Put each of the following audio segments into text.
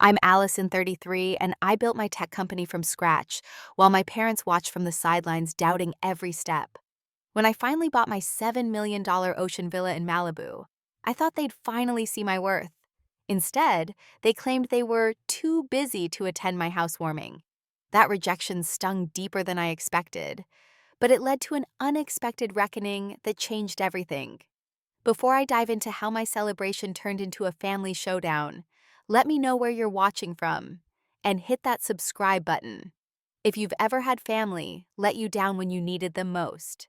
I'm Allison, 33, and I built my tech company from scratch, while my parents watched from the sidelines, doubting every step. When I finally bought my $7 million ocean villa in Malibu, I thought they'd finally see my worth. Instead, they claimed they were too busy to attend my housewarming. That rejection stung deeper than I expected, but it led to an unexpected reckoning that changed everything. Before I dive into how my celebration turned into a family showdown, let me know where you're watching from and hit that subscribe button. If you've ever had family let you down when you needed them most.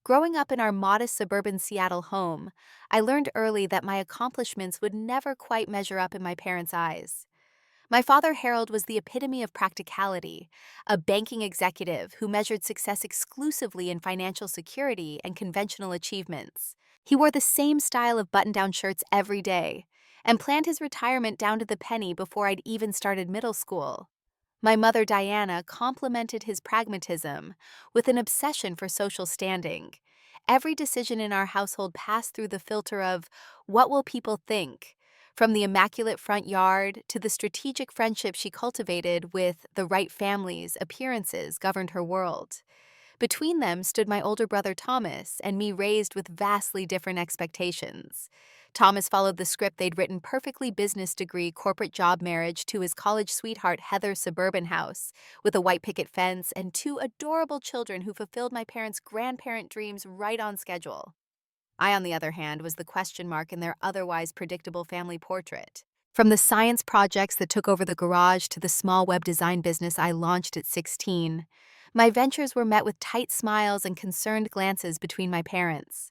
Growing up in our modest suburban Seattle home, I learned early that my accomplishments would never quite measure up in my parents' eyes. My father, Harold, was the epitome of practicality, a banking executive who measured success exclusively in financial security and conventional achievements. He wore the same style of button-down shirts every day and planned his retirement down to the penny before I'd even started middle school. My mother, Diana, complemented his pragmatism with an obsession for social standing. Every decision in our household passed through the filter of what will people think, from the immaculate front yard to the strategic friendship she cultivated with the right families. Appearances governed her world. Between them stood my older brother Thomas and me, raised with vastly different expectations. Thomas followed the script they'd written perfectly: business degree, corporate job, marriage to his college sweetheart Heather, suburban house with a white picket fence, and two adorable children who fulfilled my parents' grandparent dreams right on schedule. I, on the other hand, was the question mark in their otherwise predictable family portrait. From the science projects that took over the garage to the small web design business I launched at 16, my ventures were met with tight smiles and concerned glances between my parents.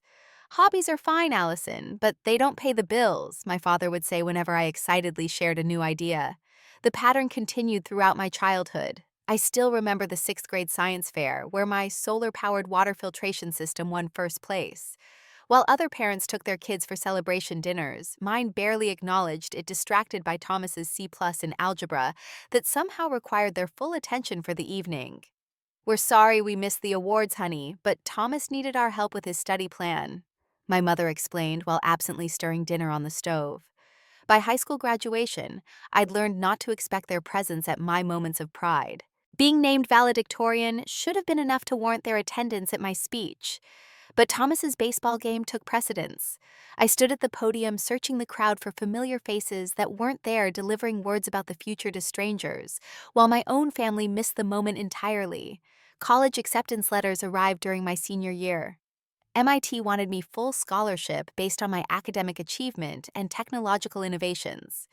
Hobbies are fine, Allison, but they don't pay the bills, my father would say whenever I excitedly shared a new idea. The pattern continued throughout my childhood. I still remember the sixth grade science fair where my solar-powered water filtration system won first place. While other parents took their kids for celebration dinners, mine barely acknowledged it, distracted by Thomas's C+ in algebra that somehow required their full attention for the evening. "We're sorry we missed the awards, honey, but Thomas needed our help with his study plan," my mother explained while absently stirring dinner on the stove. By high school graduation, I'd learned not to expect their presence at my moments of pride. Being named valedictorian should have been enough to warrant their attendance at my speech. But Thomas's baseball game took precedence. I stood at the podium searching the crowd for familiar faces that weren't there, delivering words about the future to strangers, while my own family missed the moment entirely. College acceptance letters arrived during my senior year. MIT wanted me full scholarship based on my academic achievement and technological innovations.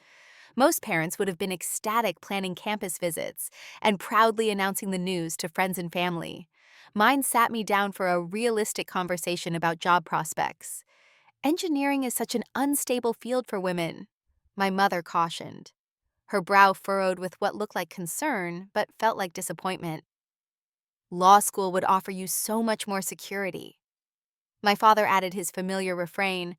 Most parents would have been ecstatic, planning campus visits and proudly announcing the news to friends and family. Mine sat me down for a realistic conversation about job prospects. "Engineering is such an unstable field for women," my mother cautioned, her brow furrowed with what looked like concern but felt like disappointment. "Law school would offer you so much more security." My father added his familiar refrain,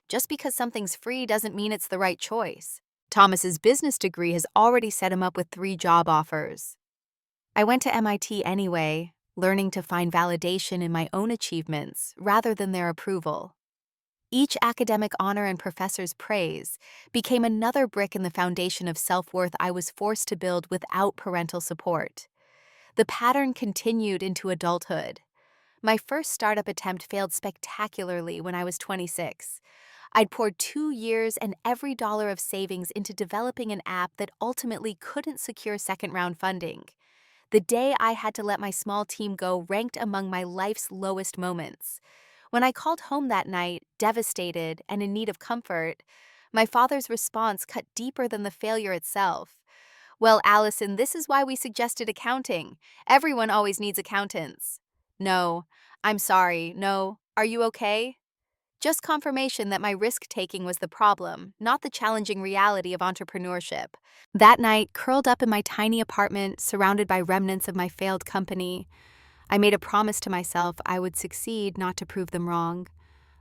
"Just because something's free doesn't mean it's the right choice. Thomas's business degree has already set him up with 3 job offers." I went to MIT anyway, learning to find validation in my own achievements rather than their approval. Each academic honor and professor's praise became another brick in the foundation of self-worth I was forced to build without parental support. The pattern continued into adulthood. My first startup attempt failed spectacularly when I was 26. I'd poured 2 years and every dollar of savings into developing an app that ultimately couldn't secure second-round funding. The day I had to let my small team go ranked among my life's lowest moments. When I called home that night, devastated and in need of comfort, my father's response cut deeper than the failure itself. "Well, Allison, this is why we suggested accounting. Everyone always needs accountants." "No, I'm sorry, no. Are you okay?" Just confirmation that my risk-taking was the problem, not the challenging reality of entrepreneurship. That night, curled up in my tiny apartment, surrounded by remnants of my failed company, I made a promise to myself I would succeed not to prove them wrong,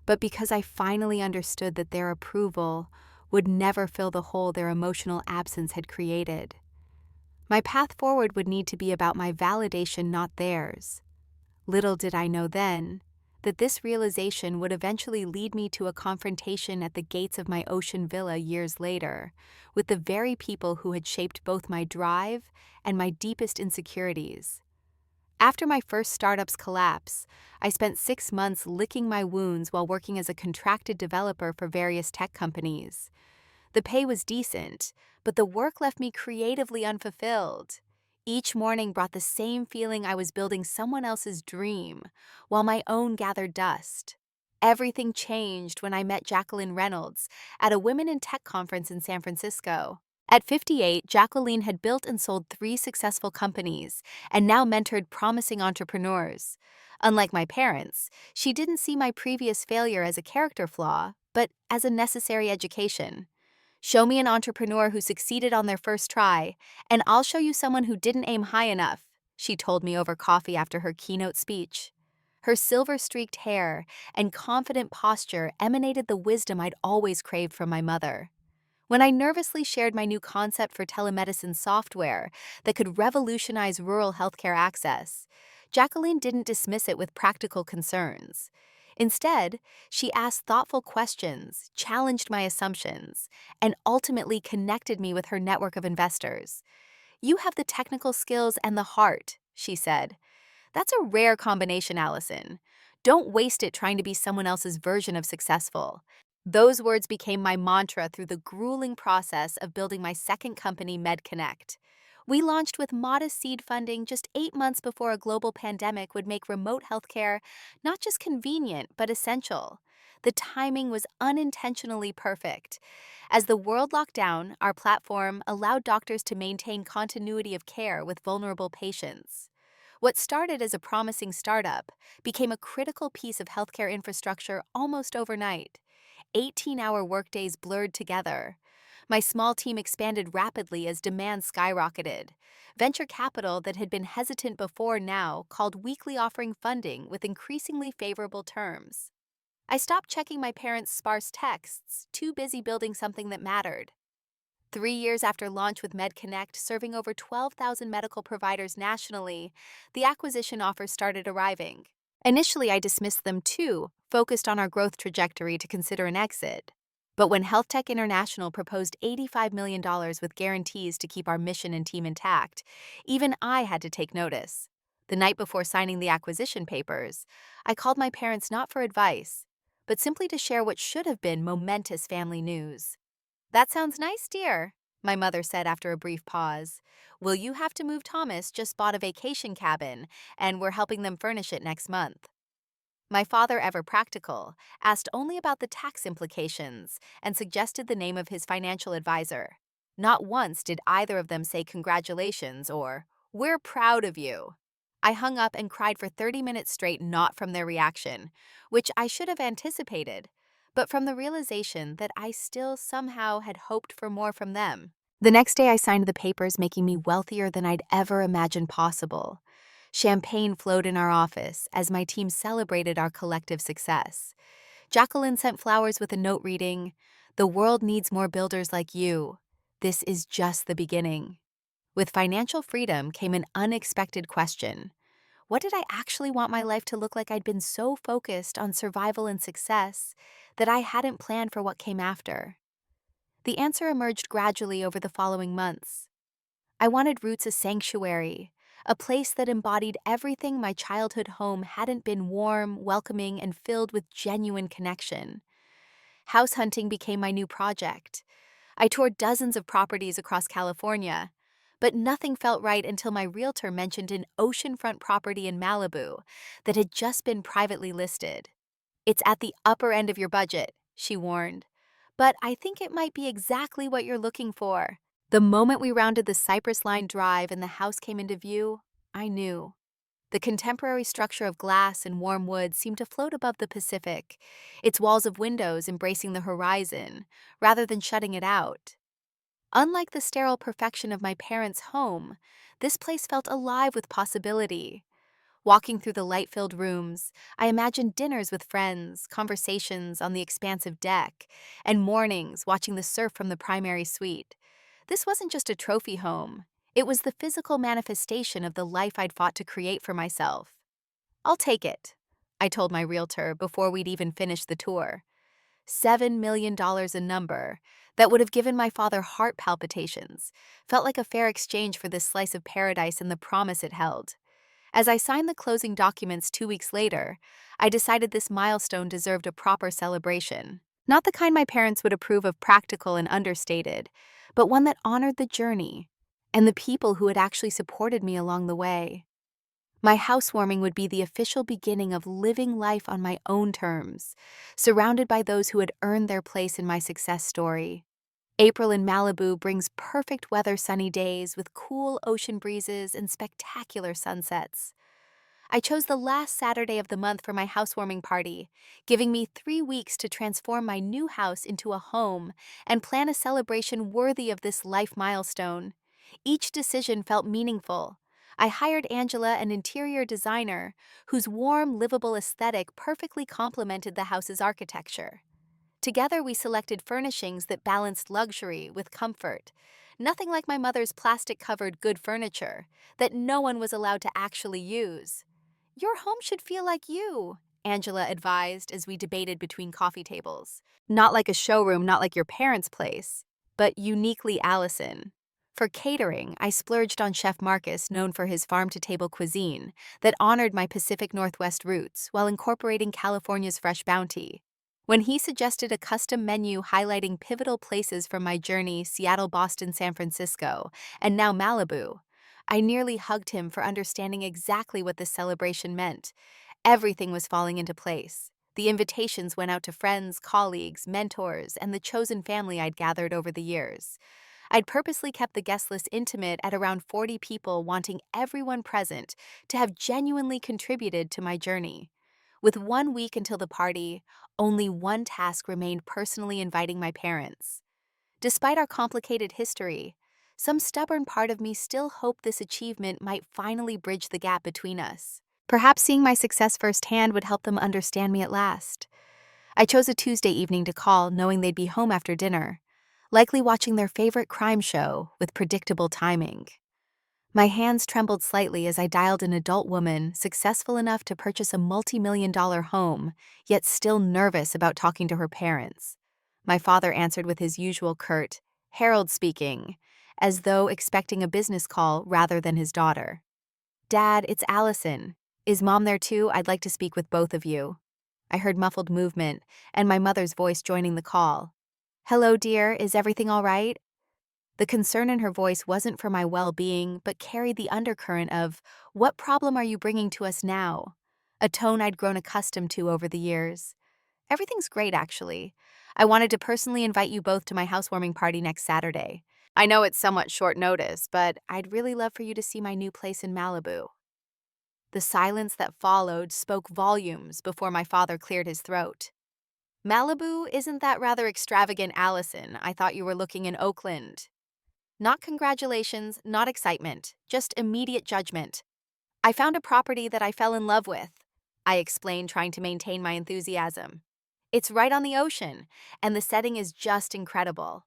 but because I finally understood that their approval would never fill the hole their emotional absence had created. My path forward would need to be about my validation, not theirs. Little did I know then that this realization would eventually lead me to a confrontation at the gates of my ocean villa years later, with the very people who had shaped both my drive and my deepest insecurities. After my first startup's collapse, I spent 6 months licking my wounds while working as a contracted developer for various tech companies. The pay was decent, but the work left me creatively unfulfilled. Each morning brought the same feeling I was building someone else's dream, while my own gathered dust. Everything changed when I met Jacqueline Reynolds at a Women in Tech conference in San Francisco. At 58, Jacqueline had built and sold 3 successful companies and now mentored promising entrepreneurs. Unlike my parents, she didn't see my previous failure as a character flaw, but as a necessary education. Show me an entrepreneur who succeeded on their first try, and I'll show you someone who didn't aim high enough, she told me over coffee after her keynote speech. Her silver-streaked hair and confident posture emanated the wisdom I'd always craved from my mother. When I nervously shared my new concept for telemedicine software that could revolutionize rural healthcare access, Jacqueline didn't dismiss it with practical concerns. Instead, she asked thoughtful questions, challenged my assumptions, and ultimately connected me with her network of investors. "You have the technical skills and the heart," she said. "That's a rare combination, Allison. Don't waste it trying to be someone else's version of successful." Those words became my mantra through the grueling process of building my second company, MedConnect. We launched with modest seed funding just 8 months before a global pandemic would make remote healthcare not just convenient, but essential. The timing was unintentionally perfect. As the world locked down, our platform allowed doctors to maintain continuity of care with vulnerable patients. What started as a promising startup became a critical piece of healthcare infrastructure almost overnight. 18-hour workdays blurred together. My small team expanded rapidly as demand skyrocketed. Venture capital that had been hesitant before now called weekly offering funding with increasingly favorable terms. I stopped checking my parents' sparse texts, too busy building something that mattered. 3 years after launch with MedConnect, serving over 12,000 medical providers nationally, the acquisition offers started arriving. Initially, I dismissed them too, focused on our growth trajectory to consider an exit. But when HealthTech International proposed $85 million with guarantees to keep our mission and team intact, even I had to take notice. The night before signing the acquisition papers, I called my parents not for advice, but simply to share what should have been momentous family news. "That sounds nice, dear," my mother said after a brief pause. "Will you have to move? Thomas just bought a vacation cabin, and we're helping them furnish it next month." My father, ever practical, asked only about the tax implications and suggested the name of his financial advisor. Not once did either of them say congratulations or, "We're proud of you." I hung up and cried for 30 minutes straight, not from their reaction, which I should have anticipated, but from the realization that I still somehow had hoped for more from them. The next day I signed the papers, making me wealthier than I'd ever imagined possible. Champagne flowed in our office as my team celebrated our collective success. Jacqueline sent flowers with a note reading, "The world needs more builders like you. This is just the beginning." With financial freedom came an unexpected question. What did I actually want my life to look like? I'd been so focused on survival and success that I hadn't planned for what came after. The answer emerged gradually over the following months. I wanted Roots a sanctuary, a place that embodied everything my childhood home hadn't been: warm, welcoming, and filled with genuine connection. House hunting became my new project. I toured dozens of properties across California, but nothing felt right until my realtor mentioned an oceanfront property in Malibu that had just been privately listed. "It's at the upper end of your budget," she warned, "but I think it might be exactly what you're looking for." The moment we rounded the cypress-lined drive and the house came into view, I knew. The contemporary structure of glass and warm wood seemed to float above the Pacific, its walls of windows embracing the horizon, rather than shutting it out. Unlike the sterile perfection of my parents' home, this place felt alive with possibility. Walking through the light-filled rooms, I imagined dinners with friends, conversations on the expansive deck, and mornings watching the surf from the primary suite. This wasn't just a trophy home. It was the physical manifestation of the life I'd fought to create for myself. "I'll take it," I told my realtor before we'd even finished the tour. $7 million a number that would have given my father heart palpitations felt like a fair exchange for this slice of paradise and the promise it held. As I signed the closing documents 2 weeks later, I decided this milestone deserved a proper celebration. Not the kind my parents would approve of practical and understated, but one that honored the journey and the people who had actually supported me along the way. My housewarming would be the official beginning of living life on my own terms, surrounded by those who had earned their place in my success story. April in Malibu brings perfect weather, sunny days with cool ocean breezes and spectacular sunsets. I chose the last Saturday of the month for my housewarming party, giving me 3 weeks to transform my new house into a home and plan a celebration worthy of this life milestone. Each decision felt meaningful. I hired Angela, an interior designer, whose warm, livable aesthetic perfectly complemented the house's architecture. Together, we selected furnishings that balanced luxury with comfort. Nothing like my mother's plastic-covered good furniture that no one was allowed to actually use. "Your home should feel like you," Angela advised as we debated between coffee tables. "Not like a showroom, not like your parents' place, but uniquely Allison." For catering, I splurged on Chef Marcus, known for his farm-to-table cuisine that honored my Pacific Northwest roots while incorporating California's fresh bounty. When he suggested a custom menu highlighting pivotal places from my journey, Seattle, Boston, San Francisco, and now Malibu, I nearly hugged him for understanding exactly what this celebration meant. Everything was falling into place. The invitations went out to friends, colleagues, mentors, and the chosen family I'd gathered over the years. I'd purposely kept the guest list intimate at around 40 people, wanting everyone present to have genuinely contributed to my journey. With 1 week until the party, only one task remained: personally inviting my parents. Despite our complicated history, some stubborn part of me still hoped this achievement might finally bridge the gap between us. Perhaps seeing my success firsthand would help them understand me at last. I chose a Tuesday evening to call, knowing they'd be home after dinner, likely watching their favorite crime show with predictable timing. My hands trembled slightly as I dialed an adult woman successful enough to purchase a multi-million-dollar home, yet still nervous about talking to her parents. My father answered with his usual curt, "Harold speaking," as though expecting a business call rather than his daughter. "Dad, it's Allison. Is Mom there too? I'd like to speak with both of you." I heard muffled movement and my mother's voice joining the call. "Hello, dear, is everything all right?" The concern in her voice wasn't for my well-being, but carried the undercurrent of, "What problem are you bringing to us now?" A tone I'd grown accustomed to over the years. "Everything's great, actually. I wanted to personally invite you both to my housewarming party next Saturday. I know it's somewhat short notice, but I'd really love for you to see my new place in Malibu." The silence that followed spoke volumes before my father cleared his throat. "Malibu, isn't that rather extravagant, Allison? I thought you were looking in Oakland." Not congratulations, not excitement, just immediate judgment. "I found a property that I fell in love with," I explained, trying to maintain my enthusiasm. "It's right on the ocean, and the setting is just incredible.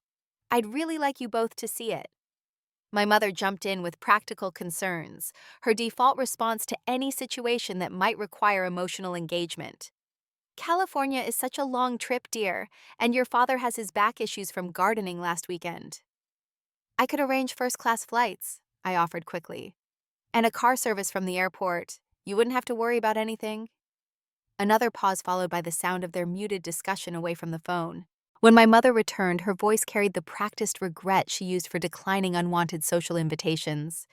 I'd really like you both to see it." My mother jumped in with practical concerns, her default response to any situation that might require emotional engagement. "California is such a long trip, dear, and your father has his back issues from gardening last weekend." "I could arrange first-class flights," I offered quickly. "And a car service from the airport. You wouldn't have to worry about anything." Another pause followed by the sound of their muted discussion away from the phone. When my mother returned, her voice carried the practiced regret she used for declining unwanted social invitations.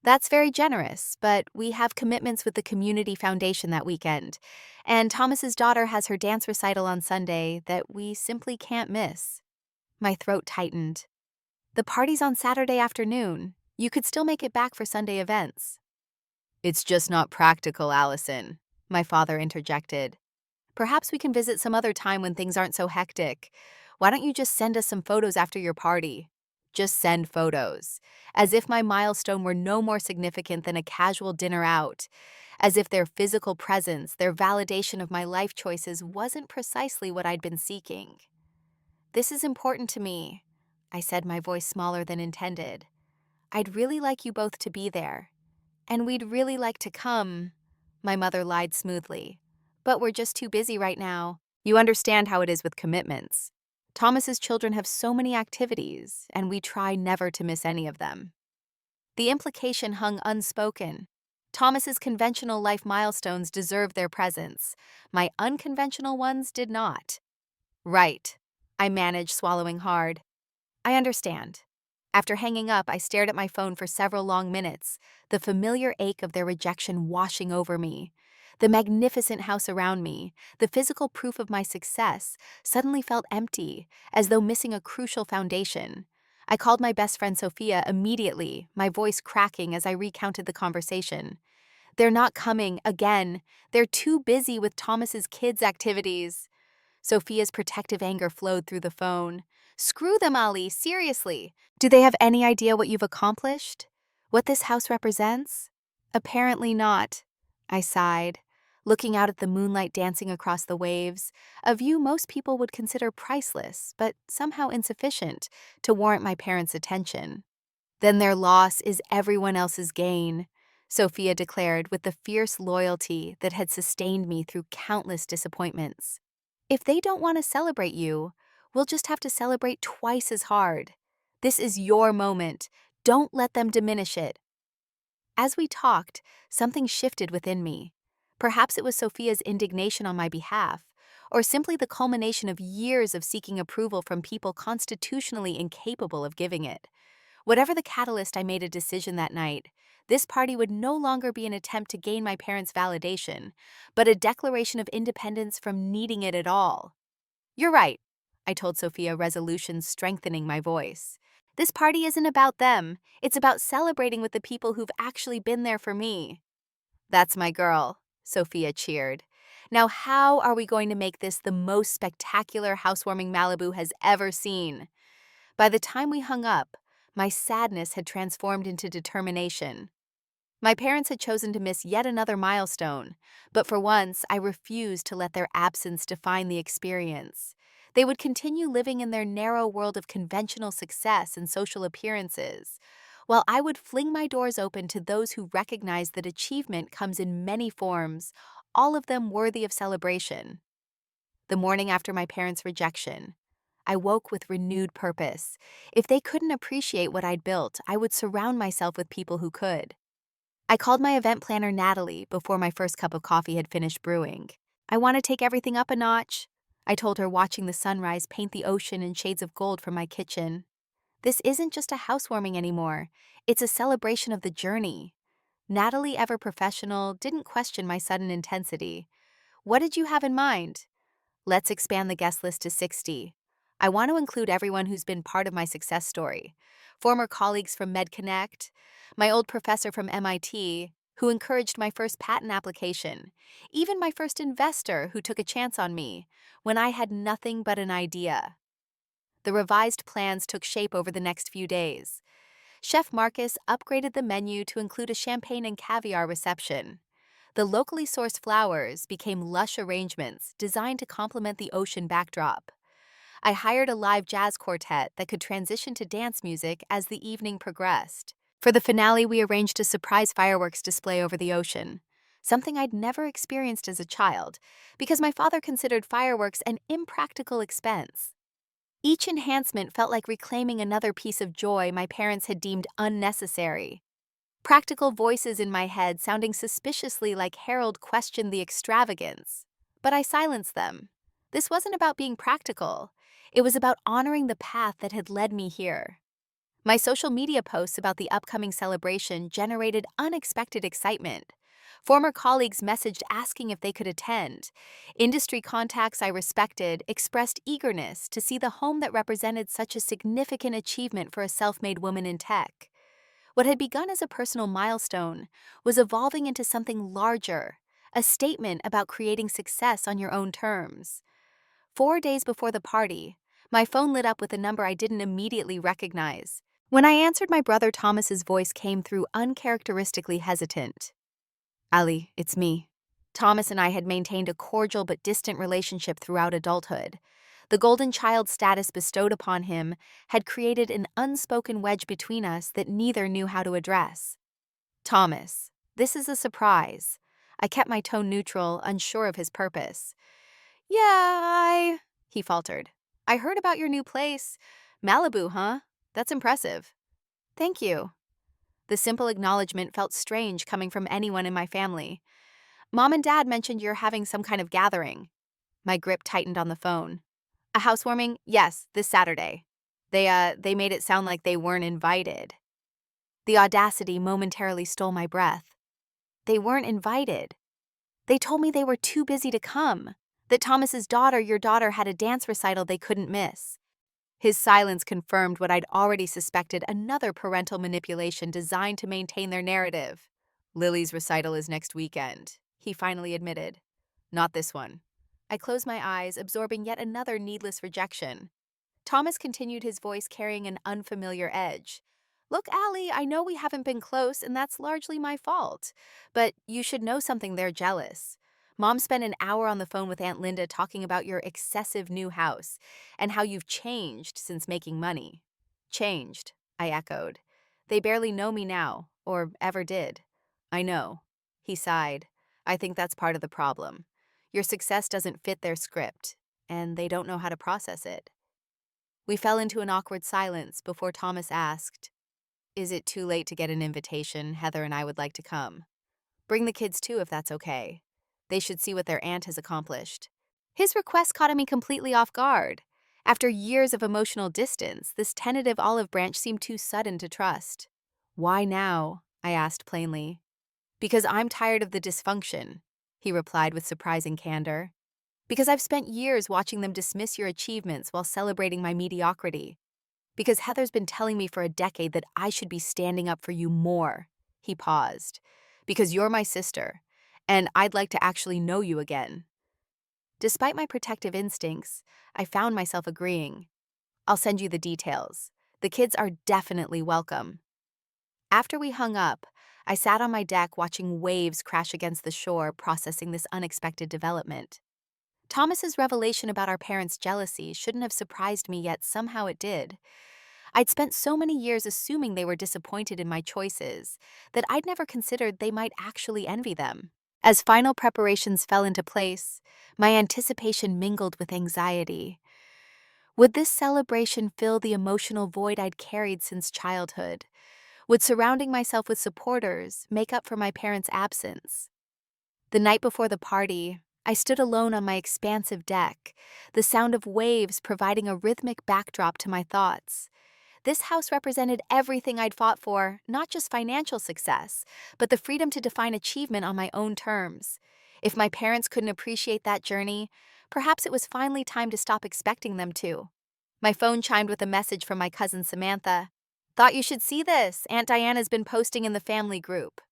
"That's very generous, but we have commitments with the Community Foundation that weekend, and Thomas's daughter has her dance recital on Sunday that we simply can't miss." My throat tightened. "The party's on Saturday afternoon. You could still make it back for Sunday events." "It's just not practical, Allison," my father interjected. "Perhaps we can visit some other time when things aren't so hectic. Why don't you just send us some photos after your party?" Just send photos. As if my milestone were no more significant than a casual dinner out. As if their physical presence, their validation of my life choices wasn't precisely what I'd been seeking. "This is important to me," I said, my voice smaller than intended. "I'd really like you both to be there. And we'd really like to come," my mother lied smoothly. But we're just too busy right now. You understand how it is with commitments. Thomas's children have so many activities, and we try never to miss any of them. The implication hung unspoken. Thomas's conventional life milestones deserved their presence. My unconventional ones did not. Right. I managed, swallowing hard. I understand. After hanging up, I stared at my phone for several long minutes, the familiar ache of their rejection washing over me. The magnificent house around me, the physical proof of my success, suddenly felt empty, as though missing a crucial foundation. I called my best friend Sophia immediately, my voice cracking as I recounted the conversation. They're not coming again. They're too busy with Thomas's kids' activities. Sophia's protective anger flowed through the phone. Screw them, Ali, seriously. Do they have any idea what you've accomplished? What this house represents? Apparently not, I sighed, looking out at the moonlight dancing across the waves, a view most people would consider priceless, but somehow insufficient to warrant my parents' attention. Then their loss is everyone else's gain, Sophia declared with the fierce loyalty that had sustained me through countless disappointments. If they don't want to celebrate you, we'll just have to celebrate twice as hard. This is your moment. Don't let them diminish it. As we talked, something shifted within me. Perhaps it was Sophia's indignation on my behalf, or simply the culmination of years of seeking approval from people constitutionally incapable of giving it. Whatever the catalyst, I made a decision that night. This party would no longer be an attempt to gain my parents' validation, but a declaration of independence from needing it at all. You're right, I told Sophia, resolution strengthening my voice. This party isn't about them. It's about celebrating with the people who've actually been there for me. That's my girl, Sophia cheered. Now, how are we going to make this the most spectacular housewarming Malibu has ever seen? By the time we hung up, my sadness had transformed into determination. My parents had chosen to miss yet another milestone, but for once I refused to let their absence define the experience. They would continue living in their narrow world of conventional success and social appearances, while I would fling my doors open to those who recognize that achievement comes in many forms, all of them worthy of celebration. The morning after my parents' rejection, I woke with renewed purpose. If they couldn't appreciate what I'd built, I would surround myself with people who could. I called my event planner, Natalie, before my first cup of coffee had finished brewing. I want to take everything up a notch, I told her, watching the sunrise paint the ocean in shades of gold from my kitchen. This isn't just a housewarming anymore. It's a celebration of the journey. Natalie, ever professional, didn't question my sudden intensity. What did you have in mind? Let's expand the guest list to 60. I want to include everyone who's been part of my success story. Former colleagues from MedConnect, my old professor from MIT, who encouraged my first patent application, even my first investor who took a chance on me when I had nothing but an idea. The revised plans took shape over the next few days. Chef Marcus upgraded the menu to include a champagne and caviar reception. The locally sourced flowers became lush arrangements designed to complement the ocean backdrop. I hired a live jazz quartet that could transition to dance music as the evening progressed. For the finale, we arranged a surprise fireworks display over the ocean, something I'd never experienced as a child, because my father considered fireworks an impractical expense. Each enhancement felt like reclaiming another piece of joy my parents had deemed unnecessary. Practical voices in my head sounding suspiciously like Harold questioned the extravagance. But I silenced them. This wasn't about being practical. It was about honoring the path that had led me here. My social media posts about the upcoming celebration generated unexpected excitement. Former colleagues messaged asking if they could attend. Industry contacts I respected expressed eagerness to see the home that represented such a significant achievement for a self-made woman in tech. What had begun as a personal milestone was evolving into something larger, a statement about creating success on your own terms. 4 days before the party, my phone lit up with a number I didn't immediately recognize. When I answered, my brother Thomas's voice came through uncharacteristically hesitant. Ali, it's me. Thomas and I had maintained a cordial but distant relationship throughout adulthood. The golden child status bestowed upon him had created an unspoken wedge between us that neither knew how to address. Thomas, this is a surprise. I kept my tone neutral, unsure of his purpose. Yeah, he faltered. I heard about your new place. Malibu, huh? That's impressive. Thank you. The simple acknowledgement felt strange coming from anyone in my family. Mom and Dad mentioned you're having some kind of gathering. My grip tightened on the phone. A housewarming? Yes, this Saturday. They made it sound like they weren't invited. The audacity momentarily stole my breath. They weren't invited. They told me they were too busy to come, that Thomas's daughter, your daughter, had a dance recital they couldn't miss. His silence confirmed what I'd already suspected, another parental manipulation designed to maintain their narrative. Lily's recital is next weekend, he finally admitted. Not this one. I closed my eyes, absorbing yet another needless rejection. Thomas continued, his voice carrying an unfamiliar edge. Look, Allie, I know we haven't been close, and that's largely my fault. But you should know something, they're jealous. Mom spent an hour on the phone with Aunt Linda talking about your excessive new house and how you've changed since making money. Changed, I echoed. They barely know me now, or ever did. I know. He sighed. I think that's part of the problem. Your success doesn't fit their script, and they don't know how to process it. We fell into an awkward silence before Thomas asked, Is it too late to get an invitation? Heather and I would like to come. Bring the kids too if that's okay. They should see what their aunt has accomplished. His request caught me completely off guard. After years of emotional distance, this tentative olive branch seemed too sudden to trust. Why now? I asked plainly. Because I'm tired of the dysfunction, he replied with surprising candor. Because I've spent years watching them dismiss your achievements while celebrating my mediocrity. Because Heather's been telling me for a decade that I should be standing up for you more. He paused. Because you're my sister, and I'd like to actually know you again. Despite my protective instincts, I found myself agreeing. I'll send you the details. The kids are definitely welcome. After we hung up, I sat on my deck watching waves crash against the shore, processing this unexpected development. Thomas's revelation about our parents' jealousy shouldn't have surprised me, yet somehow it did. I'd spent so many years assuming they were disappointed in my choices that I'd never considered they might actually envy them. As final preparations fell into place, my anticipation mingled with anxiety. Would this celebration fill the emotional void I'd carried since childhood? Would surrounding myself with supporters make up for my parents' absence? The night before the party, I stood alone on my expansive deck, the sound of waves providing a rhythmic backdrop to my thoughts. This house represented everything I'd fought for, not just financial success, but the freedom to define achievement on my own terms. If my parents couldn't appreciate that journey, perhaps it was finally time to stop expecting them to. My phone chimed with a message from my cousin Samantha. Thought you should see this. Aunt Diana's been posting in the family group.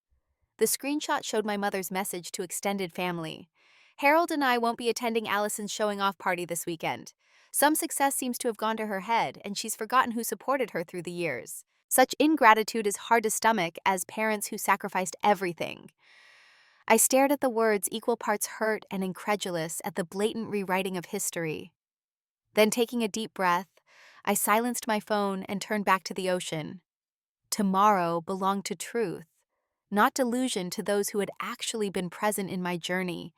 The screenshot showed my mother's message to extended family. Harold and I won't be attending Allison's showing-off party this weekend. Some success seems to have gone to her head, and she's forgotten who supported her through the years. Such ingratitude is hard to stomach as parents who sacrificed everything. I stared at the words, equal parts hurt and incredulous at the blatant rewriting of history. Then, taking a deep breath, I silenced my phone and turned back to the ocean. Tomorrow belonged to truth, not delusion, to those who had actually been present in my journey,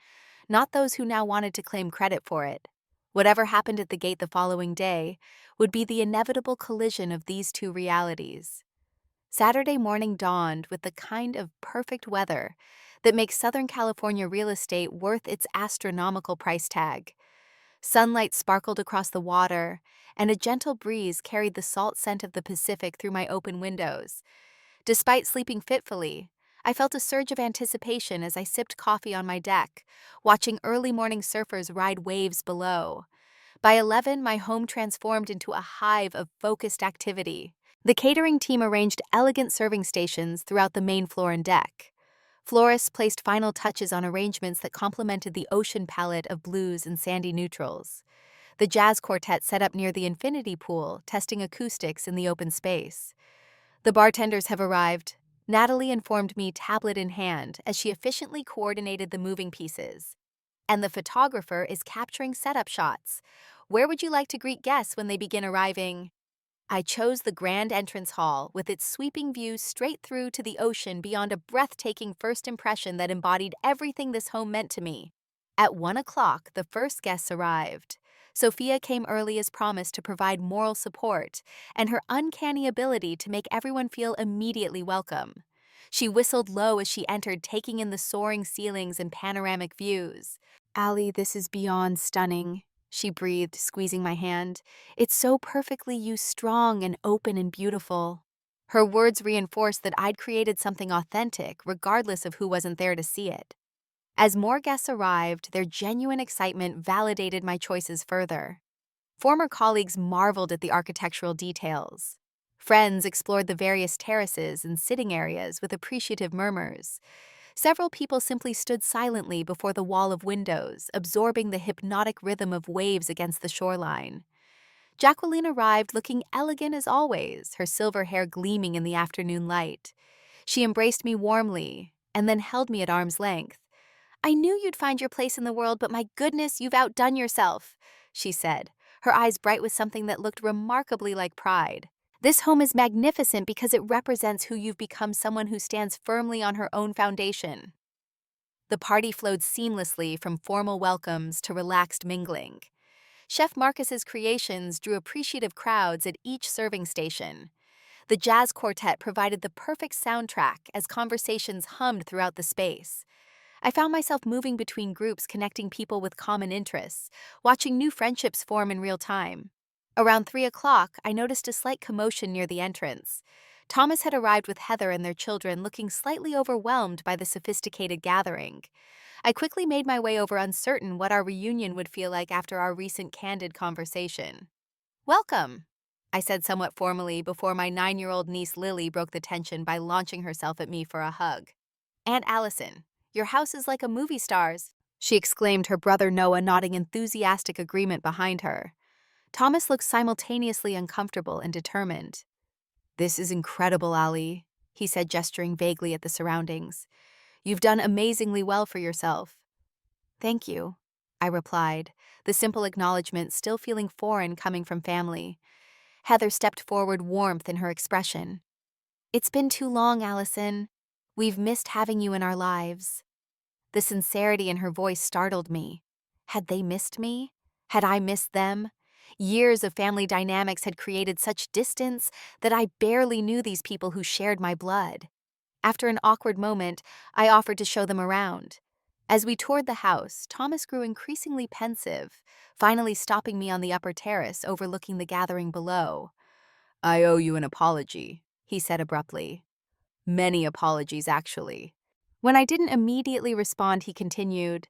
not those who now wanted to claim credit for it. Whatever happened at the gate the following day would be the inevitable collision of these two realities. Saturday morning dawned with the kind of perfect weather that makes Southern California real estate worth its astronomical price tag. Sunlight sparkled across the water, and a gentle breeze carried the salt scent of the Pacific through my open windows. Despite sleeping fitfully, I felt a surge of anticipation as I sipped coffee on my deck, watching early morning surfers ride waves below. By 11, my home transformed into a hive of focused activity. The catering team arranged elegant serving stations throughout the main floor and deck. Florists placed final touches on arrangements that complemented the ocean palette of blues and sandy neutrals. The jazz quartet set up near the infinity pool, testing acoustics in the open space. The bartenders have arrived, Natalie informed me, tablet in hand, as she efficiently coordinated the moving pieces. And the photographer is capturing setup shots. Where would you like to greet guests when they begin arriving? I chose the grand entrance hall with its sweeping views straight through to the ocean beyond a breathtaking first impression that embodied everything this home meant to me. At 1 o'clock, the first guests arrived. Sophia came early as promised to provide moral support, and her uncanny ability to make everyone feel immediately welcome. She whistled low as she entered, taking in the soaring ceilings and panoramic views. "Allie, this is beyond stunning," she breathed, squeezing my hand. "It's so perfectly you, strong and open and beautiful." Her words reinforced that I'd created something authentic, regardless of who wasn't there to see it. As more guests arrived, their genuine excitement validated my choices further. Former colleagues marveled at the architectural details. Friends explored the various terraces and sitting areas with appreciative murmurs. Several people simply stood silently before the wall of windows, absorbing the hypnotic rhythm of waves against the shoreline. Jacqueline arrived looking elegant as always, her silver hair gleaming in the afternoon light. She embraced me warmly and then held me at arm's length. "I knew you'd find your place in the world, but my goodness, you've outdone yourself," she said, her eyes bright with something that looked remarkably like pride. "This home is magnificent because it represents who you've become, someone who stands firmly on her own foundation." The party flowed seamlessly from formal welcomes to relaxed mingling. Chef Marcus's creations drew appreciative crowds at each serving station. The jazz quartet provided the perfect soundtrack as conversations hummed throughout the space. I found myself moving between groups, connecting people with common interests, watching new friendships form in real time. Around 3 o'clock, I noticed a slight commotion near the entrance. Thomas had arrived with Heather and their children, looking slightly overwhelmed by the sophisticated gathering. I quickly made my way over, uncertain what our reunion would feel like after our recent candid conversation. "Welcome," I said somewhat formally before my 9-year-old niece Lily broke the tension by launching herself at me for a hug. "Aunt Allison, your house is like a movie star's," she exclaimed, her brother Noah nodding enthusiastic agreement behind her. Thomas looked simultaneously uncomfortable and determined. "This is incredible, Allie," he said, gesturing vaguely at the surroundings. "You've done amazingly well for yourself." "Thank you," I replied, the simple acknowledgement still feeling foreign coming from family. Heather stepped forward, warmth in her expression. "It's been too long, Allison. We've missed having you in our lives." The sincerity in her voice startled me. Had they missed me? Had I missed them? Years of family dynamics had created such distance that I barely knew these people who shared my blood. After an awkward moment, I offered to show them around. As we toured the house, Thomas grew increasingly pensive, finally stopping me on the upper terrace overlooking the gathering below. "I owe you an apology," he said abruptly. "Many apologies, actually." When I didn't immediately respond, he continued,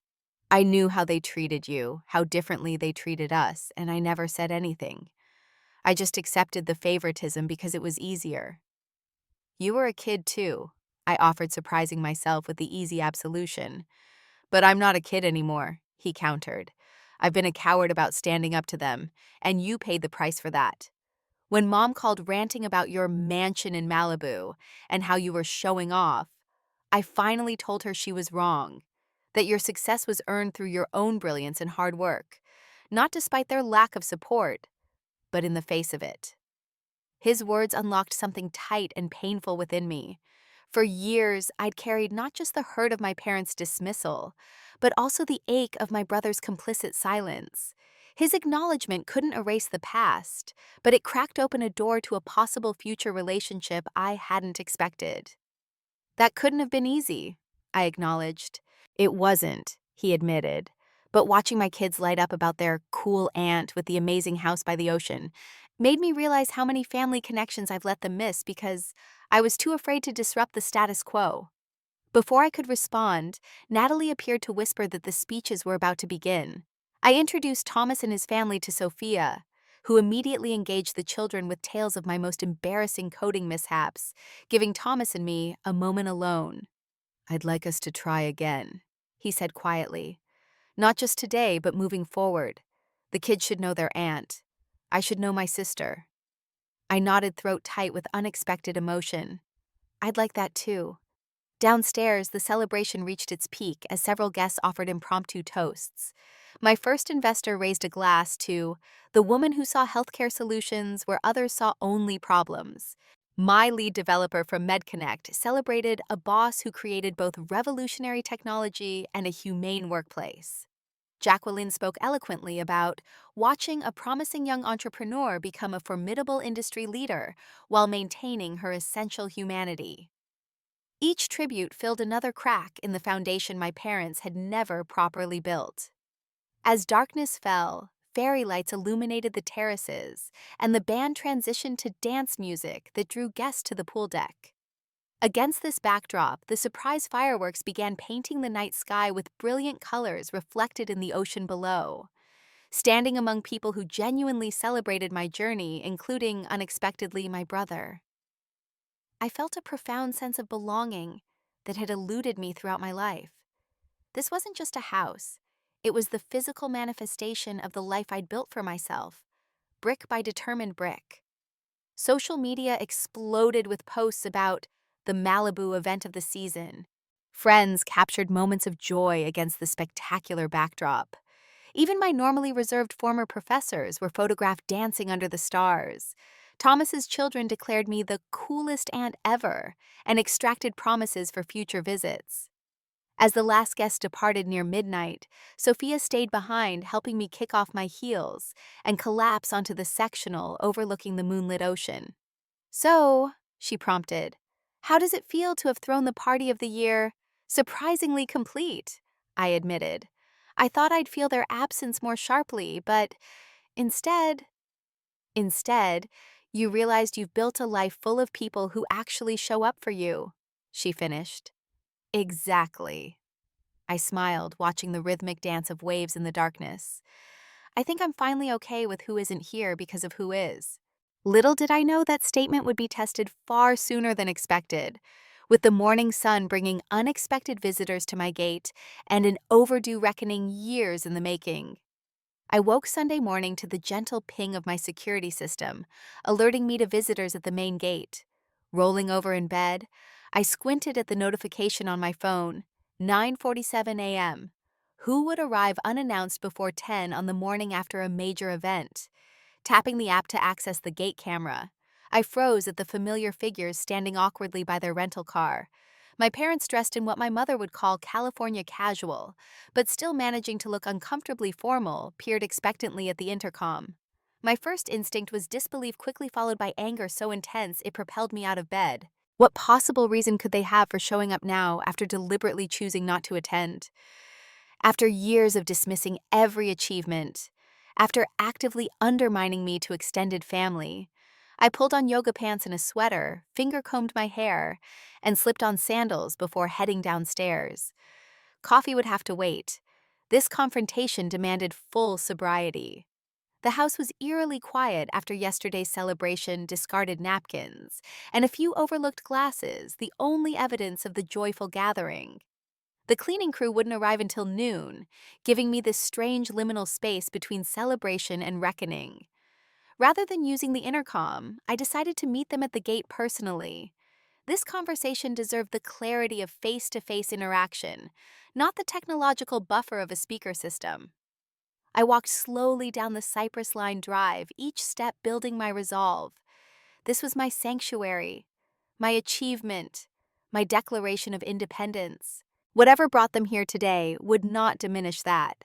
"I knew how they treated you, how differently they treated us, and I never said anything. I just accepted the favoritism because it was easier." "You were a kid too," I offered, surprising myself with the easy absolution. "But I'm not a kid anymore," he countered. "I've been a coward about standing up to them, and you paid the price for that. When Mom called ranting about your mansion in Malibu and how you were showing off, I finally told her she was wrong, that your success was earned through your own brilliance and hard work, not despite their lack of support, but in the face of it." His words unlocked something tight and painful within me. For years, I'd carried not just the hurt of my parents' dismissal, but also the ache of my brother's complicit silence. His acknowledgement couldn't erase the past, but it cracked open a door to a possible future relationship I hadn't expected. "That couldn't have been easy," I acknowledged. "It wasn't," he admitted. "But watching my kids light up about their cool aunt with the amazing house by the ocean made me realize how many family connections I've let them miss because I was too afraid to disrupt the status quo." Before I could respond, Natalie appeared to whisper that the speeches were about to begin. I introduced Thomas and his family to Sophia, who immediately engaged the children with tales of my most embarrassing coding mishaps, giving Thomas and me a moment alone. "I'd like us to try again," he said quietly. "Not just today, but moving forward. The kids should know their aunt. I should know my sister." I nodded, throat tight with unexpected emotion. "I'd like that too. Downstairs, the celebration reached its peak as several guests offered impromptu toasts. My first investor raised a glass to the woman who saw healthcare solutions where others saw only problems. My lead developer from MedConnect celebrated a boss who created both revolutionary technology and a humane workplace. Jacqueline spoke eloquently about watching a promising young entrepreneur become a formidable industry leader while maintaining her essential humanity. Each tribute filled another crack in the foundation my parents had never properly built. As darkness fell, fairy lights illuminated the terraces, and the band transitioned to dance music that drew guests to the pool deck. Against this backdrop, the surprise fireworks began painting the night sky with brilliant colors reflected in the ocean below. Standing among people who genuinely celebrated my journey, including, unexpectedly, my brother, I felt a profound sense of belonging that had eluded me throughout my life. This wasn't just a house. It was the physical manifestation of the life I'd built for myself, brick by determined brick. Social media exploded with posts about the Malibu event of the season. Friends captured moments of joy against the spectacular backdrop. Even my normally reserved former professors were photographed dancing under the stars. Thomas's children declared me the coolest aunt ever and extracted promises for future visits. As the last guest departed near midnight, Sophia stayed behind, helping me kick off my heels and collapse onto the sectional overlooking the moonlit ocean. "So," she prompted, "how does it feel to have thrown the party of the year surprisingly complete?" I admitted. "I thought I'd feel their absence more sharply, but instead, instead, you realized you've built a life full of people who actually show up for you," she finished. "Exactly." I smiled, watching the rhythmic dance of waves in the darkness. I think I'm finally okay with who isn't here because of who is. Little did I know that statement would be tested far sooner than expected, with the morning sun bringing unexpected visitors to my gate and an overdue reckoning years in the making. I woke Sunday morning to the gentle ping of my security system, alerting me to visitors at the main gate. Rolling over in bed, I squinted at the notification on my phone. 9:47 a.m. Who would arrive unannounced before 10 on the morning after a major event? Tapping the app to access the gate camera, I froze at the familiar figures standing awkwardly by their rental car. My parents dressed in what my mother would call California casual, but still managing to look uncomfortably formal, peered expectantly at the intercom. My first instinct was disbelief, quickly followed by anger so intense it propelled me out of bed. What possible reason could they have for showing up now after deliberately choosing not to attend? After years of dismissing every achievement, after actively undermining me to extended family, I pulled on yoga pants and a sweater, finger-combed my hair, and slipped on sandals before heading downstairs. Coffee would have to wait. This confrontation demanded full sobriety. The house was eerily quiet after yesterday's celebration, discarded napkins, and a few overlooked glasses, the only evidence of the joyful gathering. The cleaning crew wouldn't arrive until noon, giving me this strange liminal space between celebration and reckoning. Rather than using the intercom, I decided to meet them at the gate personally. This conversation deserved the clarity of face-to-face interaction, not the technological buffer of a speaker system. I walked slowly down the cypress-lined drive, each step building my resolve. This was my sanctuary, my achievement, my declaration of independence. Whatever brought them here today would not diminish that.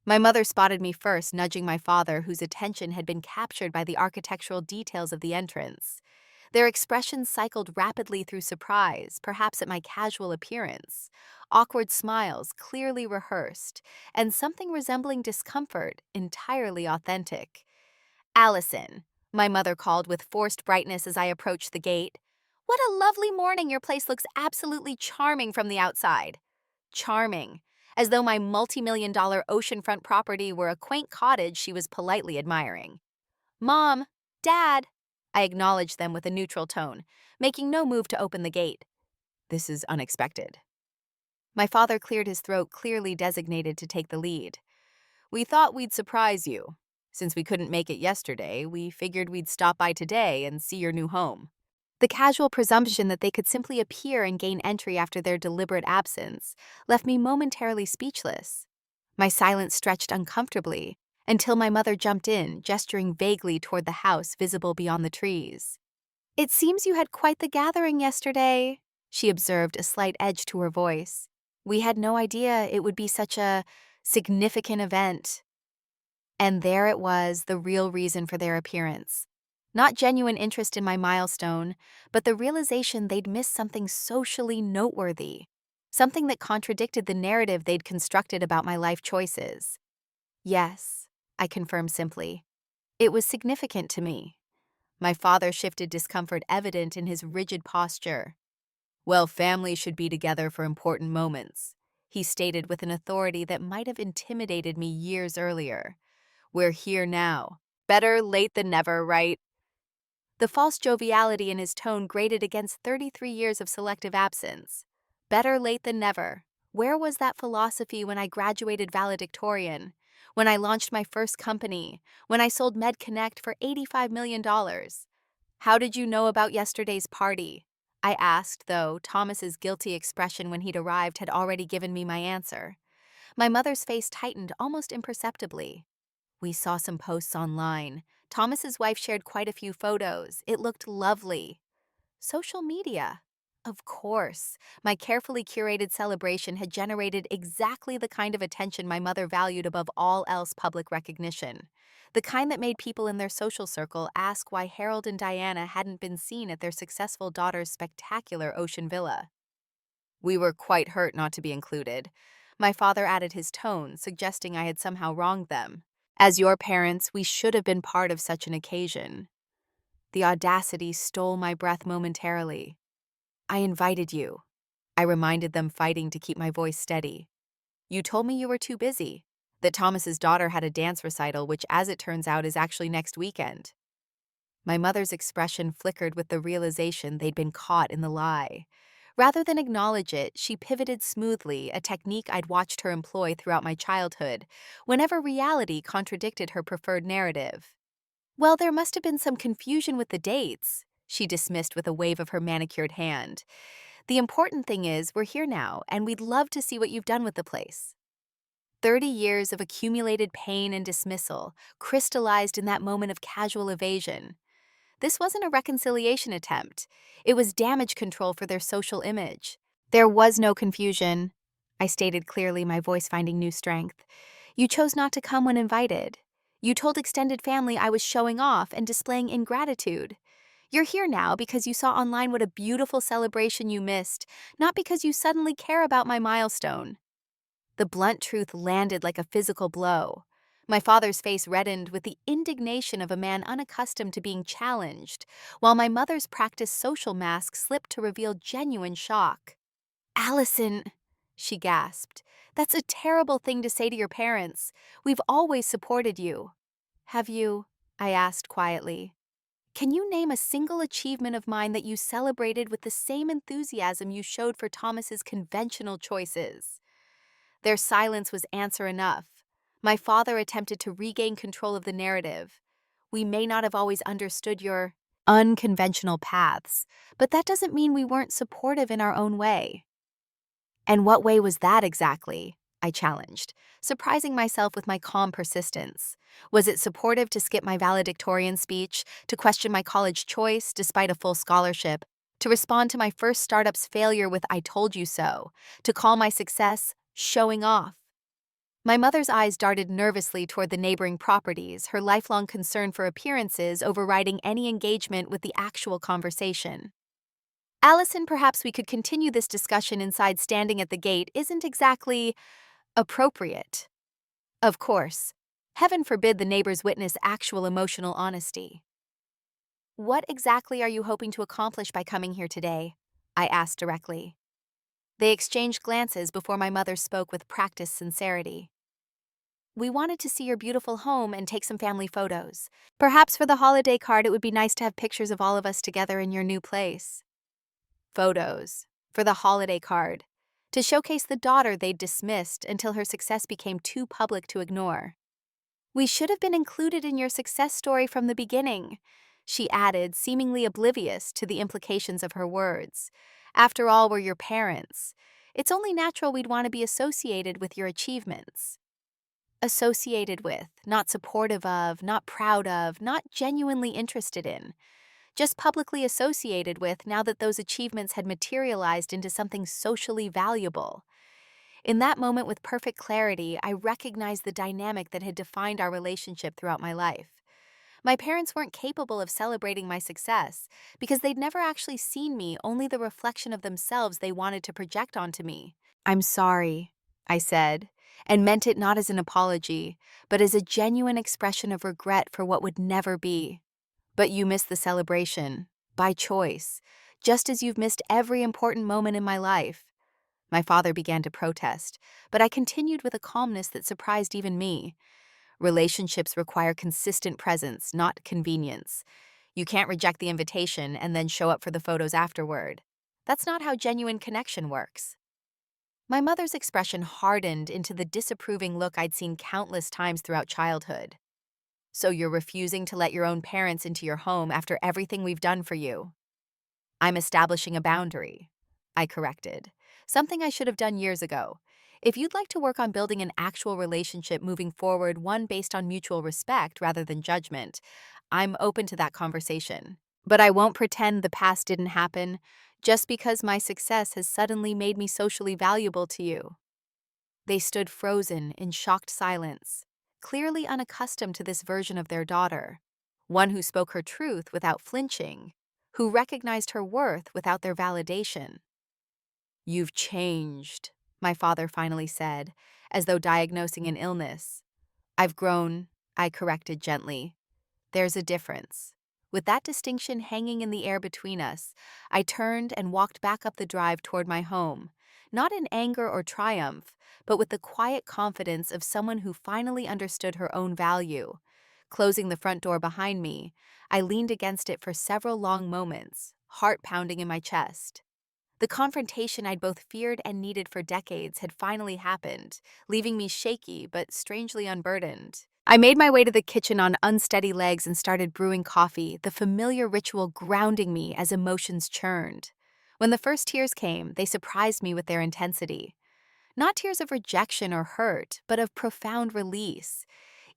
My mother spotted me first, nudging my father, whose attention had been captured by the architectural details of the entrance. Their expressions cycled rapidly through surprise, perhaps at my casual appearance, awkward smiles clearly rehearsed, and something resembling discomfort entirely authentic. "Allison," my mother called with forced brightness as I approached the gate. "What a lovely morning! Your place looks absolutely charming from the outside." Charming, as though my multi-million-dollar oceanfront property were a quaint cottage she was politely admiring. "Mom, Dad," I acknowledged them with a neutral tone, making no move to open the gate. "This is unexpected." My father cleared his throat, clearly designated to take the lead. "We thought we'd surprise you. Since we couldn't make it yesterday, we figured we'd stop by today and see your new home." The casual presumption that they could simply appear and gain entry after their deliberate absence left me momentarily speechless. My silence stretched uncomfortably until my mother jumped in, gesturing vaguely toward the house visible beyond the trees. "It seems you had quite the gathering yesterday," she observed, a slight edge to her voice. "We had no idea it would be such a significant event." And there it was, the real reason for their appearance. Not genuine interest in my milestone, but the realization they'd missed something socially noteworthy, something that contradicted the narrative they'd constructed about my life choices. "Yes," I confirmed simply. "It was significant to me." My father shifted, discomfort evident in his rigid posture. "Well, families should be together for important moments," he stated with an authority that might have intimidated me years earlier. "We're here now. Better late than never, right?" The false joviality in his tone grated against 33 years of selective absence. Better late than never. Where was that philosophy when I graduated valedictorian? When I launched my first company? When I sold MedConnect for $85 million? "How did you know about yesterday's party?" I asked, though Thomas's guilty expression when he'd arrived had already given me my answer. My mother's face tightened almost imperceptibly. "We saw some posts online. Thomas's wife shared quite a few photos. It looked lovely." Social media. Of course, my carefully curated celebration had generated exactly the kind of attention my mother valued above all else: public recognition. The kind that made people in their social circle ask why Harold and Diana hadn't been seen at their successful daughter's spectacular ocean villa. "We were quite hurt not to be included." My father added his tone, suggesting I had somehow wronged them. "As your parents, we should have been part of such an occasion." The audacity stole my breath momentarily. "I invited you," I reminded them, fighting to keep my voice steady. "You told me you were too busy, that Thomas's daughter had a dance recital, which, as it turns out, is actually next weekend." My mother's expression flickered with the realization they'd been caught in the lie. Rather than acknowledge it, she pivoted smoothly, a technique I'd watched her employ throughout my childhood, whenever reality contradicted her preferred narrative. "Well, there must have been some confusion with the dates," she dismissed with a wave of her manicured hand. "The important thing is, we're here now, and we'd love to see what you've done with the place." 30 years of accumulated pain and dismissal crystallized in that moment of casual evasion. This wasn't a reconciliation attempt. It was damage control for their social image. "There was no confusion," I stated clearly, my voice finding new strength. "You chose not to come when invited. You told extended family I was showing off and displaying ingratitude. You're here now because you saw online what a beautiful celebration you missed, not because you suddenly care about my milestone." The blunt truth landed like a physical blow. My father's face reddened with the indignation of a man unaccustomed to being challenged, while my mother's practiced social mask slipped to reveal genuine shock. "Allison," she gasped, "that's a terrible thing to say to your parents. We've always supported you." "Have you?" I asked quietly. "Can you name a single achievement of mine that you celebrated with the same enthusiasm you showed for Thomas's conventional choices?" Their silence was answer enough. My father attempted to regain control of the narrative. "We may not have always understood your unconventional paths, but that doesn't mean we weren't supportive in our own way." "And what way was that exactly?" I challenged, surprising myself with my calm persistence. Was it supportive to skip my valedictorian speech, to question my college choice despite a full scholarship, to respond to my first startup's failure with "I told you so," to call my success showing off? My mother's eyes darted nervously toward the neighboring properties, her lifelong concern for appearances overriding any engagement with the actual conversation. "Allison, perhaps we could continue this discussion inside. Standing at the gate isn't exactly appropriate." Of course. Heaven forbid the neighbors witness actual emotional honesty. "What exactly are you hoping to accomplish by coming here today?" I asked directly. They exchanged glances before my mother spoke with practiced sincerity. "We wanted to see your beautiful home and take some family photos. Perhaps for the holiday card, it would be nice to have pictures of all of us together in your new place." Photos. For the holiday card. To showcase the daughter they'd dismissed until her success became too public to ignore. "We should have been included in your success story from the beginning." she added, seemingly oblivious to the implications of her words. After all, we're your parents. It's only natural we'd want to be associated with your achievements. Associated with, not supportive of, not proud of, not genuinely interested in. Just publicly associated with now that those achievements had materialized into something socially valuable. In that moment, with perfect clarity, I recognized the dynamic that had defined our relationship throughout my life. My parents weren't capable of celebrating my success because they'd never actually seen me, only the reflection of themselves they wanted to project onto me. "I'm sorry," I said, and meant it not as an apology, but as a genuine expression of regret for what would never be. "But you missed the celebration, by choice, just as you've missed every important moment in my life." My father began to protest, but I continued with a calmness that surprised even me. "Relationships require consistent presence, not convenience. You can't reject the invitation and then show up for the photos afterward. That's not how genuine connection works." My mother's expression hardened into the disapproving look I'd seen countless times throughout childhood. "So you're refusing to let your own parents into your home after everything we've done for you?" "I'm establishing a boundary," I corrected, something I should have done years ago. "If you'd like to work on building an actual relationship moving forward, one based on mutual respect rather than judgment, I'm open to that conversation. But I won't pretend the past didn't happen just because my success has suddenly made me socially valuable to you." They stood frozen in shocked silence, clearly unaccustomed to this version of their daughter, one who spoke her truth without flinching, who recognized her worth without their validation. "You've changed," my father finally said, as though diagnosing an illness. "I've grown," I corrected gently. "There's a difference." With that distinction hanging in the air between us, I turned and walked back up the drive toward my home, not in anger or triumph, but with the quiet confidence of someone who finally understood her own value. Closing the front door behind me, I leaned against it for several long moments, heart pounding in my chest. The confrontation I'd both feared and needed for decades had finally happened, leaving me shaky but strangely unburdened. I made my way to the kitchen on unsteady legs and started brewing coffee, the familiar ritual grounding me as emotions churned. When the first tears came, they surprised me with their intensity. Not tears of rejection or hurt, but of profound release.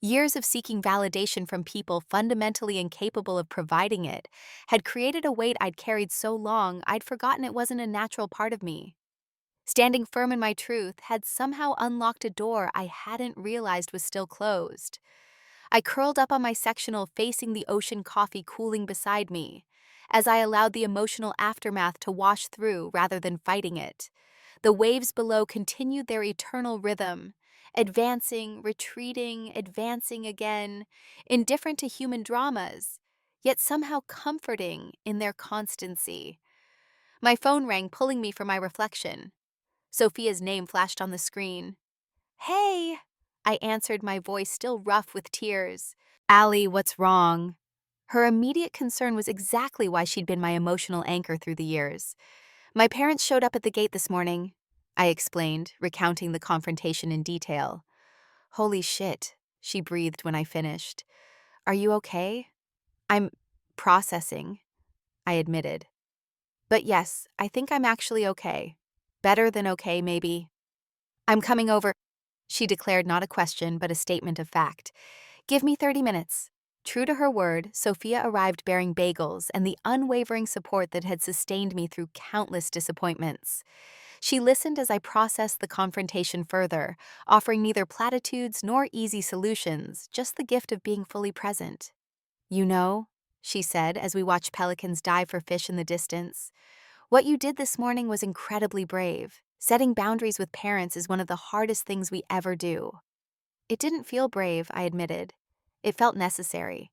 Years of seeking validation from people fundamentally incapable of providing it had created a weight I'd carried so long I'd forgotten it wasn't a natural part of me. Standing firm in my truth had somehow unlocked a door I hadn't realized was still closed. I curled up on my sectional facing the ocean, coffee cooling beside me, as I allowed the emotional aftermath to wash through rather than fighting it. The waves below continued their eternal rhythm, advancing, retreating, advancing again, indifferent to human dramas, yet somehow comforting in their constancy. My phone rang, pulling me from my reflection. Sophia's name flashed on the screen. "Hey," I answered, my voice still rough with tears. "Allie, what's wrong?" Her immediate concern was exactly why she'd been my emotional anchor through the years. "My parents showed up at the gate this morning," I explained, recounting the confrontation in detail. "Holy shit," she breathed when I finished. "Are you okay?" "I'm processing," I admitted. "But yes, I think I'm actually okay. Better than okay, maybe." "I'm coming over," she declared, not a question, but a statement of fact. "Give me 30 minutes. True to her word, Sophia arrived bearing bagels and the unwavering support that had sustained me through countless disappointments. She listened as I processed the confrontation further, offering neither platitudes nor easy solutions, just the gift of being fully present. "You know," she said as we watched pelicans dive for fish in the distance, "what you did this morning was incredibly brave. Setting boundaries with parents is one of the hardest things we ever do." "It didn't feel brave," I admitted. "It felt necessary."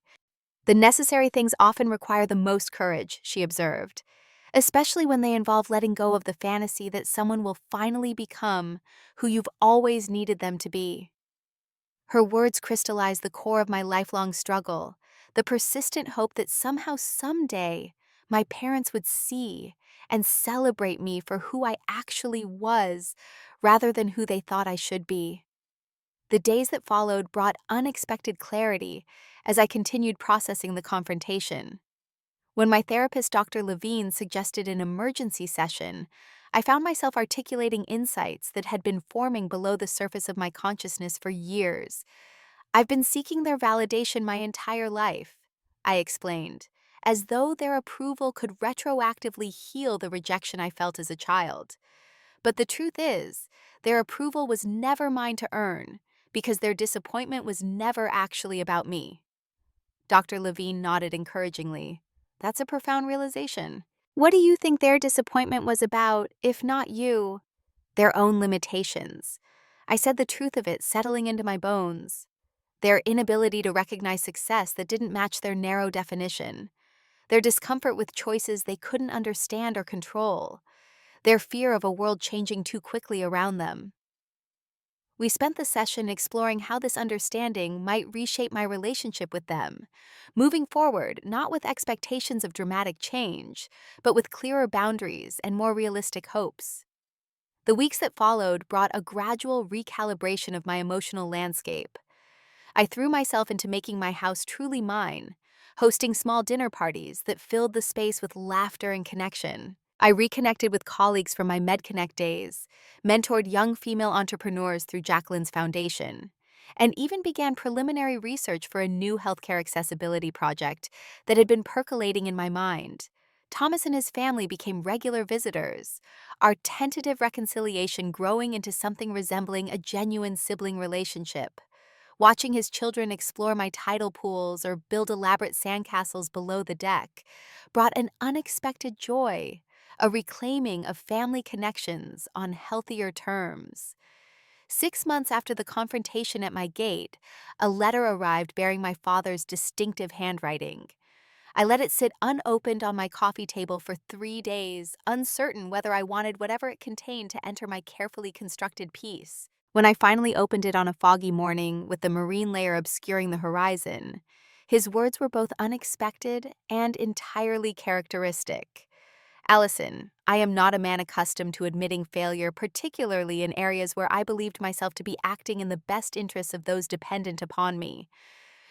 "The necessary things often require the most courage," she observed, "especially when they involve letting go of the fantasy that someone will finally become who you've always needed them to be." Her words crystallized the core of my lifelong struggle, the persistent hope that somehow, someday, my parents would see and celebrate me for who I actually was, rather than who they thought I should be. The days that followed brought unexpected clarity as I continued processing the confrontation. When my therapist, Dr. Levine, suggested an emergency session, I found myself articulating insights that had been forming below the surface of my consciousness for years. I've been seeking their validation my entire life, I explained, as though their approval could retroactively heal the rejection I felt as a child. But the truth is, their approval was never mine to earn, because their disappointment was never actually about me. Dr. Levine nodded encouragingly. That's a profound realization. What do you think their disappointment was about, if not you? Their own limitations. I said the truth of it settling into my bones. Their inability to recognize success that didn't match their narrow definition. Their discomfort with choices they couldn't understand or control. Their fear of a world changing too quickly around them. We spent the session exploring how this understanding might reshape my relationship with them, moving forward not with expectations of dramatic change, but with clearer boundaries and more realistic hopes. The weeks that followed brought a gradual recalibration of my emotional landscape. I threw myself into making my house truly mine, hosting small dinner parties that filled the space with laughter and connection. I reconnected with colleagues from my MedConnect days, mentored young female entrepreneurs through Jacqueline's Foundation, and even began preliminary research for a new healthcare accessibility project that had been percolating in my mind. Thomas and his family became regular visitors, our tentative reconciliation growing into something resembling a genuine sibling relationship. Watching his children explore my tidal pools or build elaborate sandcastles below the deck brought an unexpected joy, a reclaiming of family connections on healthier terms. 6 months after the confrontation at my gate, a letter arrived bearing my father's distinctive handwriting. I let it sit unopened on my coffee table for 3 days, uncertain whether I wanted whatever it contained to enter my carefully constructed piece. When I finally opened it on a foggy morning with the marine layer obscuring the horizon, his words were both unexpected and entirely characteristic. Allison, I am not a man accustomed to admitting failure, particularly in areas where I believed myself to be acting in the best interests of those dependent upon me.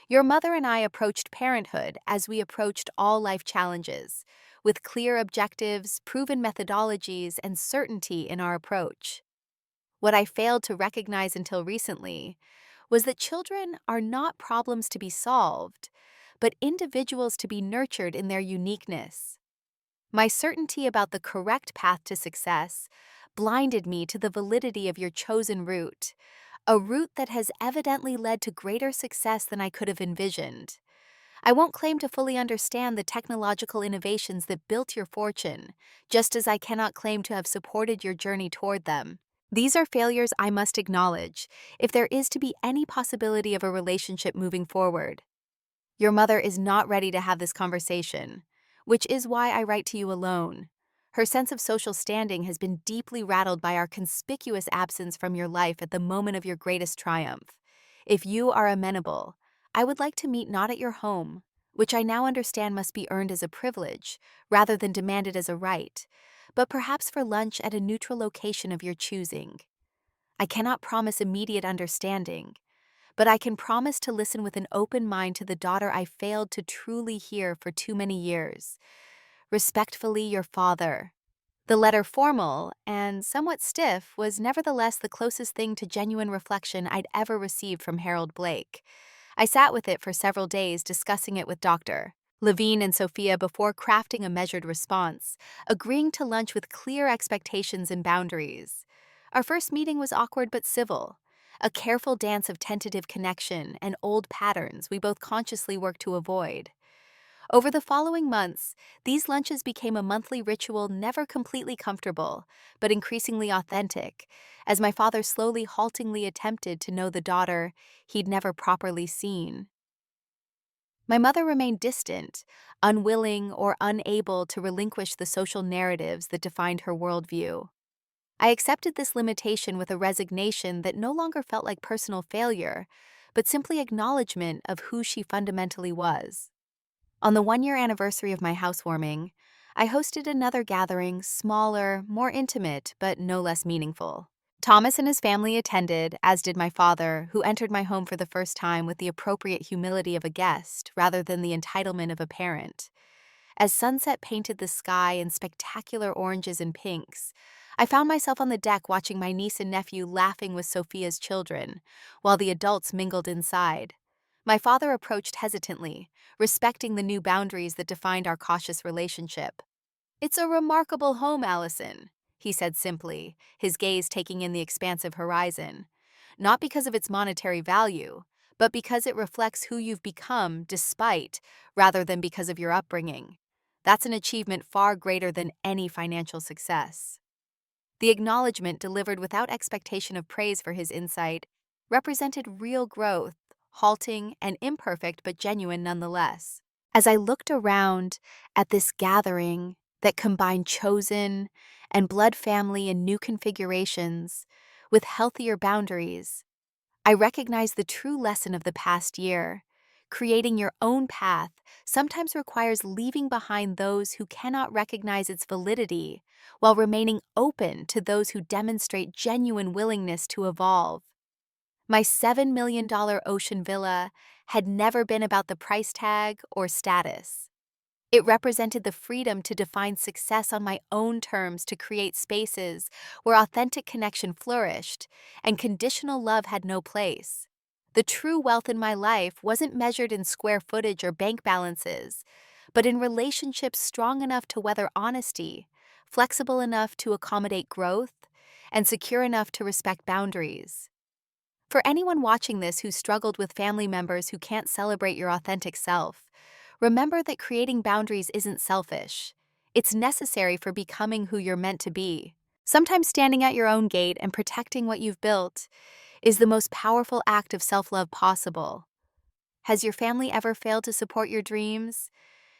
Your mother and I approached parenthood as we approached all life challenges, with clear objectives, proven methodologies, and certainty in our approach. What I failed to recognize until recently was that children are not problems to be solved, but individuals to be nurtured in their uniqueness. My certainty about the correct path to success blinded me to the validity of your chosen route, a route that has evidently led to greater success than I could have envisioned. I won't claim to fully understand the technological innovations that built your fortune, just as I cannot claim to have supported your journey toward them. These are failures I must acknowledge if there is to be any possibility of a relationship moving forward. Your mother is not ready to have this conversation, which is why I write to you alone. Her sense of social standing has been deeply rattled by our conspicuous absence from your life at the moment of your greatest triumph. If you are amenable, I would like to meet not at your home, which I now understand must be earned as a privilege rather than demanded as a right, but perhaps for lunch at a neutral location of your choosing. I cannot promise immediate understanding, but I can promise to listen with an open mind to the daughter I failed to truly hear for too many years. Respectfully, your father. The letter, formal and somewhat stiff, was nevertheless the closest thing to genuine reflection I'd ever received from Harold Blake. I sat with it for several days, discussing it with Dr. Levine and Sophia before crafting a measured response, agreeing to lunch with clear expectations and boundaries. Our first meeting was awkward but civil, a careful dance of tentative connection and old patterns we both consciously worked to avoid. Over the following months, these lunches became a monthly ritual never completely comfortable, but increasingly authentic, as my father slowly, haltingly attempted to know the daughter he'd never properly seen. My mother remained distant, unwilling or unable to relinquish the social narratives that defined her worldview. I accepted this limitation with a resignation that no longer felt like personal failure, but simply acknowledgement of who she fundamentally was. On the 1-year anniversary of my housewarming, I hosted another gathering, smaller, more intimate, but no less meaningful. Thomas and his family attended, as did my father, who entered my home for the first time with the appropriate humility of a guest rather than the entitlement of a parent. As sunset painted the sky in spectacular oranges and pinks, I found myself on the deck watching my niece and nephew laughing with Sophia's children, while the adults mingled inside. My father approached hesitantly, respecting the new boundaries that defined our cautious relationship. "It's a remarkable home, Allison," he said simply, his gaze taking in the expansive horizon. "Not because of its monetary value, but because it reflects who you've become despite, rather than because of your upbringing. That's an achievement far greater than any financial success." The acknowledgement, delivered without expectation of praise for his insight, represented real growth, halting and imperfect but genuine nonetheless. As I looked around at this gathering that combined chosen and blood family in new configurations with healthier boundaries, I recognized the true lesson of the past year. Creating your own path sometimes requires leaving behind those who cannot recognize its validity while remaining open to those who demonstrate genuine willingness to evolve. My $7 million ocean villa had never been about the price tag or status. It represented the freedom to define success on my own terms, to create spaces where authentic connection flourished and conditional love had no place. The true wealth in my life wasn't measured in square footage or bank balances, but in relationships strong enough to weather honesty, flexible enough to accommodate growth, and secure enough to respect boundaries. For anyone watching this who struggled with family members who can't celebrate your authentic self, remember that creating boundaries isn't selfish. It's necessary for becoming who you're meant to be. Sometimes standing at your own gate and protecting what you've built is the most powerful act of self-love possible. Has your family ever failed to support your dreams?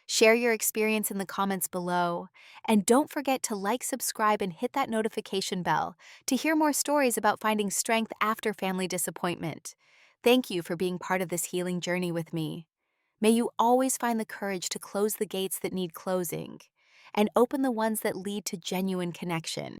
Share your experience in the comments below, and don't forget to like, subscribe, and hit that notification bell to hear more stories about finding strength after family disappointment. Thank you for being part of this healing journey with me. May you always find the courage to close the gates that need closing and open the ones that lead to genuine connection.